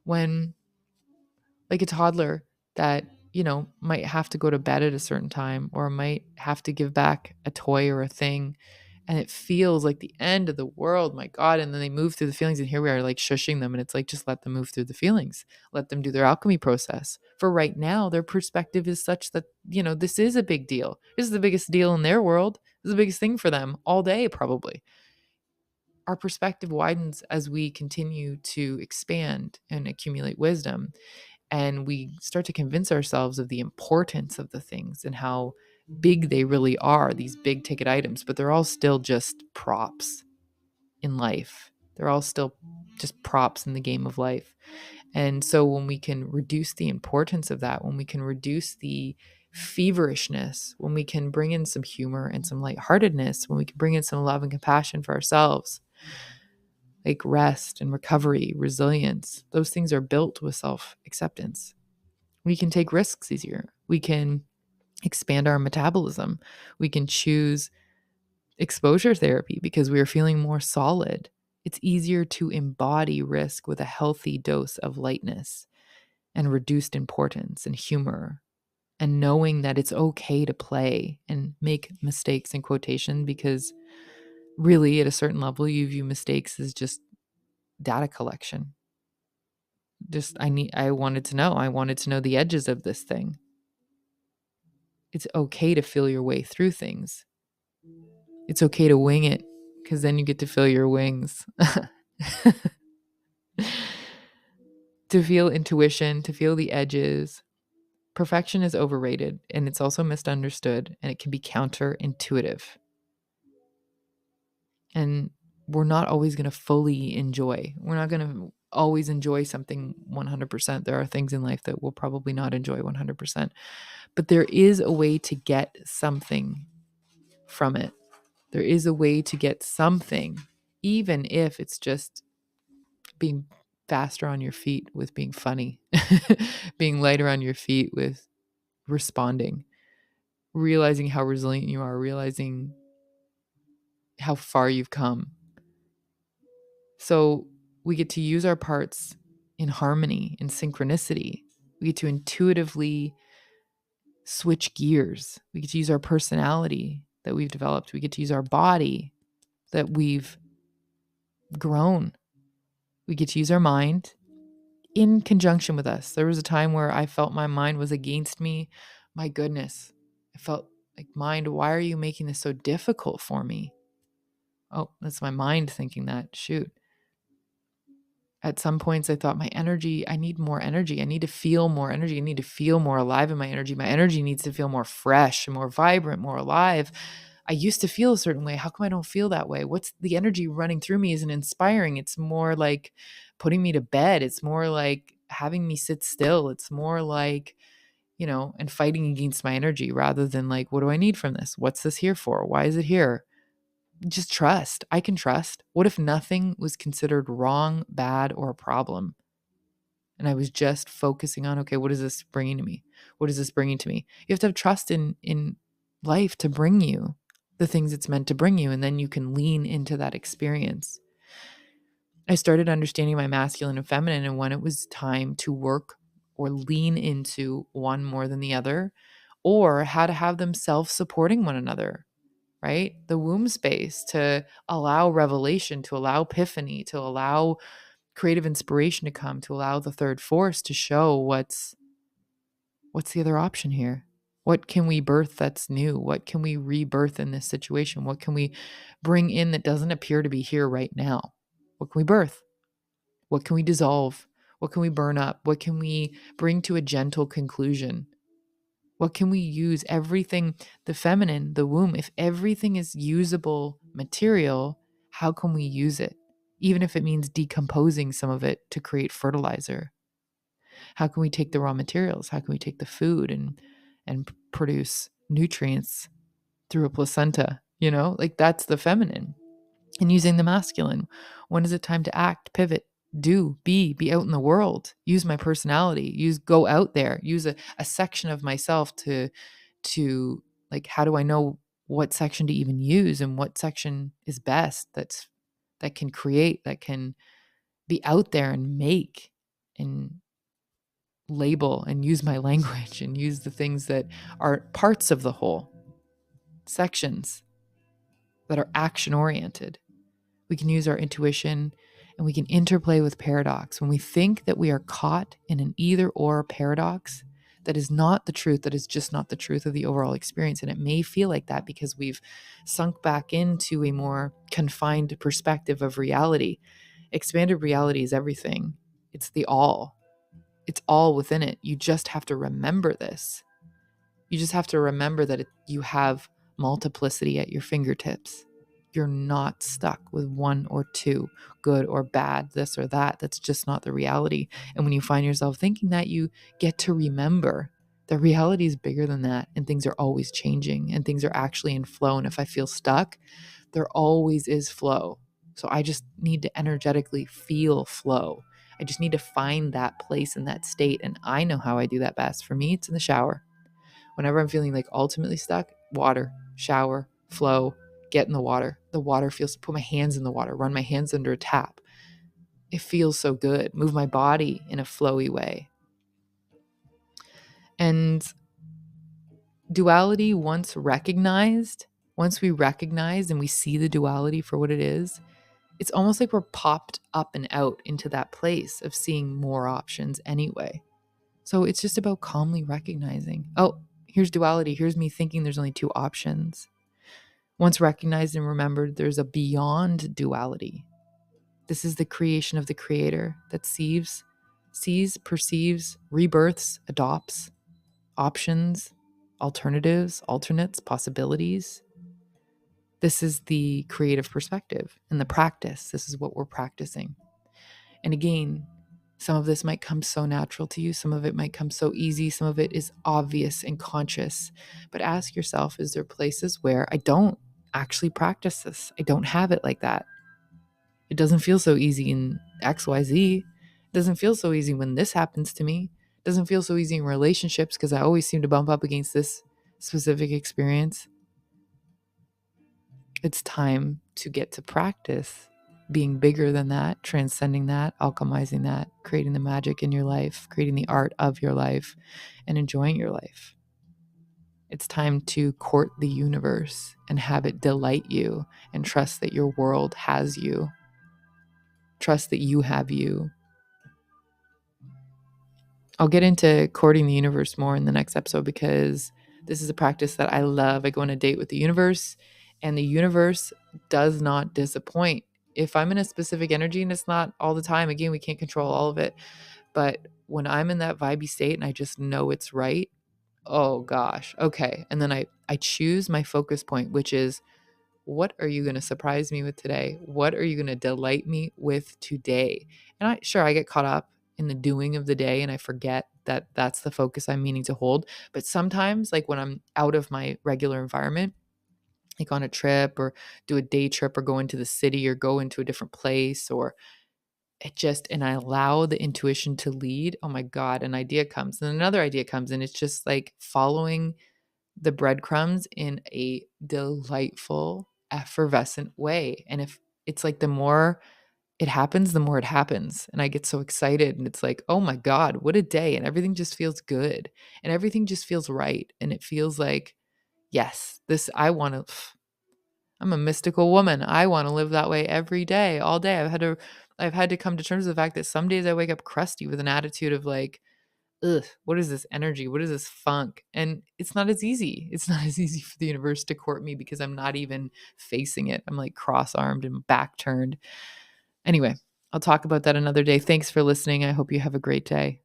when like a toddler that, might have to go to bed at a certain time or might have to give back a toy or a thing, and it feels like the end of the world, my God. And then they move through the feelings, and here we are like shushing them. And it's like, just let them move through the feelings, let them do their alchemy process. For right now, their perspective is such that, this is a big deal. This is the biggest deal in their world. This is the biggest thing for them all day, probably. Our perspective widens as we continue to expand and accumulate wisdom. And we start to convince ourselves of the importance of the things and how big they really are, these big ticket items, but they're all still just props in life. They're all still just props in the game of life. And so when we can reduce the importance of that, when we can reduce the feverishness, when we can bring in some humor and some lightheartedness, when we can bring in some love and compassion for ourselves, like rest and recovery, resilience, those things are built with self-acceptance. We can take risks easier. We can expand our metabolism. We can choose exposure therapy because we are feeling more solid. It's easier to embody risk with a healthy dose of lightness and reduced importance and humor, and knowing that it's okay to play and make mistakes in quotation, because really at a certain level you view mistakes as just data collection. I wanted to know the edges of this thing. It's okay to feel your way through things. It's okay to wing it, because then you get to feel your wings. To feel intuition, to feel the edges. Perfection is overrated, and it's also misunderstood, and it can be counterintuitive. And we're not always going to fully enjoy. We're not going to always enjoy something 100%. There are things in life that we'll probably not enjoy 100%. But there is a way to get something from it. There is a way to get something, even if it's just being faster on your feet with being funny, being lighter on your feet with responding, realizing how resilient you are, realizing how far you've come. So we get to use our parts in harmony, in synchronicity. We get to intuitively switch gears. We get to use our personality that we've developed. We get to use our body that we've grown. We get to use our mind in conjunction with us. There was a time where I felt my mind was against me. My goodness. I felt like, mind, why are you making this so difficult for me? Oh, that's my mind thinking that. Shoot. At some points, I thought I need more energy. I need to feel more energy. I need to feel more alive in my energy. My energy needs to feel more fresh, more vibrant, more alive. I used to feel a certain way. How come I don't feel that way? What's the energy running through me isn't inspiring. It's more like putting me to bed. It's more like having me sit still. It's more like, and fighting against my energy rather than like, what do I need from this? What's this here for? Why is it here? Just trust. I can trust. What if nothing was considered wrong, bad, or a problem? And I was just focusing on, okay, what is this bringing to me? What is this bringing to me? You have to have trust in life to bring you the things it's meant to bring you. And then you can lean into that experience. I started understanding my masculine and feminine and when it was time to work or lean into one more than the other, or how to have them self-supporting one another. Right? The womb space to allow revelation, to allow epiphany, to allow creative inspiration to come, to allow the third force to show what's the other option here? What can we birth that's new? What can we rebirth in this situation? What can we bring in that doesn't appear to be here right now? What can we birth? What can we dissolve? What can we burn up? What can we bring to a gentle conclusion? What can we use? Everything, the feminine, the womb, if everything is usable material, how can we use it? Even if it means decomposing some of it to create fertilizer. How can we take the raw materials? How can we take the food and produce nutrients through a placenta Like that's the feminine. And using the masculine. When is it time to act, pivot, be out in the world, use my personality, go out there, use a section of myself to like, how do I know what section to even use and what section is best that can create, that can be out there and make and label and use my language and use the things that are parts of the whole, sections that are action oriented. We can use our intuition and we can interplay with paradox. When we think that we are caught in an either or paradox, that is not the truth, that is just not the truth of the overall experience. And it may feel like that because we've sunk back into a more confined perspective of reality. Expanded reality is everything. It's the all. It's all within it. You just have to remember this. You just have to remember that you have multiplicity at your fingertips. You're not stuck with one or two, good or bad, this or that. That's just not the reality. And when you find yourself thinking that, you get to remember that reality is bigger than that, and things are always changing, and things are actually in flow. And if I feel stuck, there always is flow. So I just need to energetically feel flow. I just need to find that place in that state. And I know how I do that best. For me, it's in the shower. Whenever I'm feeling like ultimately stuck, water, shower, flow, get in the water. The water feels, put my hands in the water, run my hands under a tap. It feels so good. Move my body in a flowy way. And duality, once we recognize and we see the duality for what it is, it's almost like we're popped up and out into that place of seeing more options anyway. So it's just about calmly recognizing, oh, here's duality. Here's me thinking there's only two options. Once recognized and remembered, there's a beyond duality. This is the creation of the creator that sees, perceives, rebirths, adopts, options, alternatives, alternates, possibilities. This is the creative perspective and the practice. This is what we're practicing. And again, some of this might come so natural to you. Some of it might come so easy. Some of it is obvious and conscious. But ask yourself, is there places where I don't actually practice this? I don't have it like that. It doesn't feel so easy in XYZ. It doesn't feel so easy when this happens to me. It doesn't feel so easy in relationships because I always seem to bump up against this specific experience. It's time to get to practice being bigger than that, transcending that, alchemizing that, creating the magic in your life, creating the art of your life, and enjoying your life. It's time to court the universe and have it delight you and trust that your world has you. Trust that you have you. I'll get into courting the universe more in the next episode because this is a practice that I love. I go on a date with the universe, and the universe does not disappoint. If I'm in a specific energy, and it's not all the time, again, we can't control all of it, but when I'm in that vibey state and I just know it's right, oh gosh, okay. And then I choose my focus point, which is, what are you going to surprise me with today? What are you going to delight me with today? And I get caught up in the doing of the day and I forget that that's the focus I'm meaning to hold. But sometimes, like when I'm out of my regular environment, like on a trip or do a day trip or go into the city or go into a different place, or and I allow the intuition to lead, oh my God, an idea comes and another idea comes, and it's just like following the breadcrumbs in a delightful, effervescent way. And if it's like, the more it happens, the more it happens. And I get so excited and it's like, oh my God, what a day. And everything just feels good and everything just feels right. And it feels like, yes, I'm a mystical woman. I want to live that way every day, all day. I've had to come to terms with the fact that some days I wake up crusty with an attitude of like, ugh, what is this energy? What is this funk? And it's not as easy. It's not as easy for the universe to court me because I'm not even facing it. I'm like cross-armed and back turned. Anyway, I'll talk about that another day. Thanks for listening. I hope you have a great day.